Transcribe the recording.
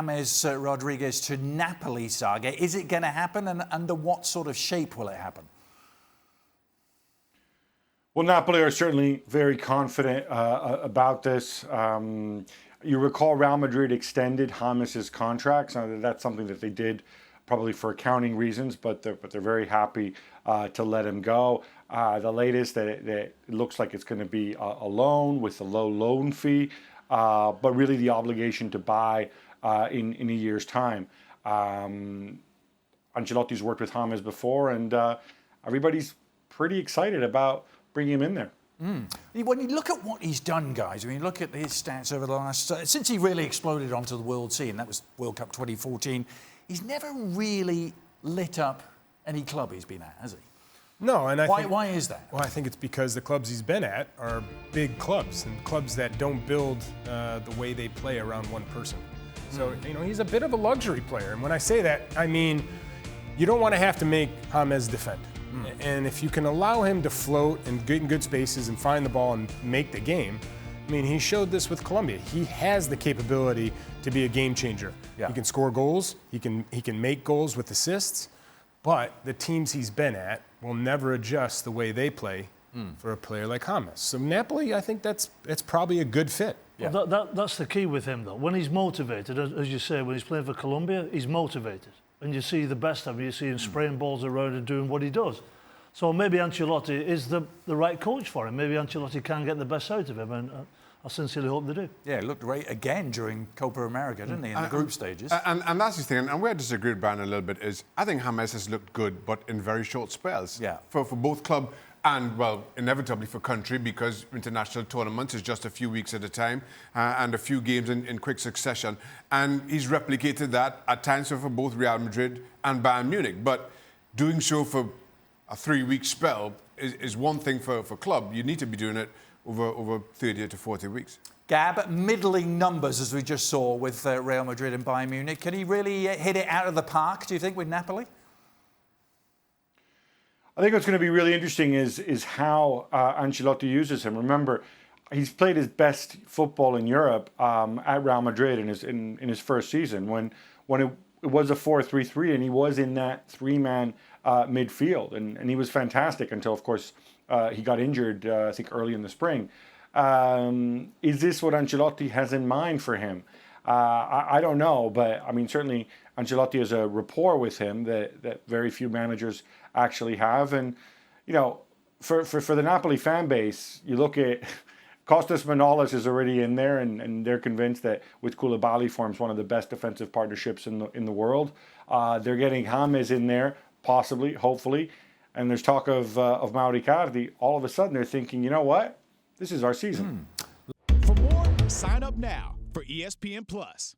James Rodriguez to Napoli saga. Is it going to happen, and under what sort of shape will it happen? Well, Napoli are certainly very confident about this. You recall Real Madrid extended James's contract. So that's something that they did probably for accounting reasons, but they're very happy to let him go. The latest that it looks like it's going to be a loan with a low loan fee, but really the obligation to buy in a year's time. Ancelotti's worked with James before, and everybody's pretty excited about bringing him in there. When you look at what he's done, guys, when you look at his stats over the last, since he really exploded onto the world scene, that was World Cup 2014, he's never really lit up any club he's been at, has he? No, and why is that? Well, I think it's because the clubs he's been at are big clubs, and clubs that don't build the way they play around one person. So, he's a bit of a luxury player. And when I say that, I mean, you don't want to have to make James defend. And if you can allow him to float and get in good spaces and find the ball and make the game, I mean, he showed this with Colombia. He has the capability to be a game changer. Yeah. He can score goals. He can make goals with assists. But the teams he's been at will never adjust the way they play for a player like James. So Napoli, I think that's probably a good fit. Yeah. Well, that's the key with him, though. When he's motivated, as you say, when he's playing for Colombia, he's motivated. And you see the best of him. You see him spraying balls around and doing what he does. So maybe Ancelotti is the right coach for him. Maybe Ancelotti can get the best out of him, and I sincerely hope they do. Yeah, he looked great again during Copa America, didn't he, in the group stages? And that's the thing, and where I disagree with Brian a little bit is, I think James has looked good, but in very short spells. Yeah. For both club and, well, inevitably for country, because international tournaments is just a few weeks at a time and a few games in quick succession. And he's replicated that at times for both Real Madrid and Bayern Munich. But doing so for a 3-week spell is one thing for club. You need to be doing it over 30 to 40 weeks. Gab, middling numbers, as we just saw with Real Madrid and Bayern Munich. Can he really hit it out of the park, do you think, with Napoli? I think what's going to be really interesting is how Ancelotti uses him. Remember, he's played his best football in Europe at Real Madrid in his first season when it was a 4-3-3 and he was in that three-man midfield. And he was fantastic until, of course, he got injured, I think, early in the spring. Is this what Ancelotti has in mind for him? I don't know, but I mean, certainly Ancelotti has a rapport with him that very few managers actually have. And, for the Napoli fan base, you look at Costas Manolas is already in there, and they're convinced that with Koulibaly forms one of the best defensive partnerships in the world. They're getting James in there, possibly, hopefully. And there's talk of Mauro Icardi. All of a sudden, they're thinking, you know what? This is our season. For more, sign up now for ESPN Plus.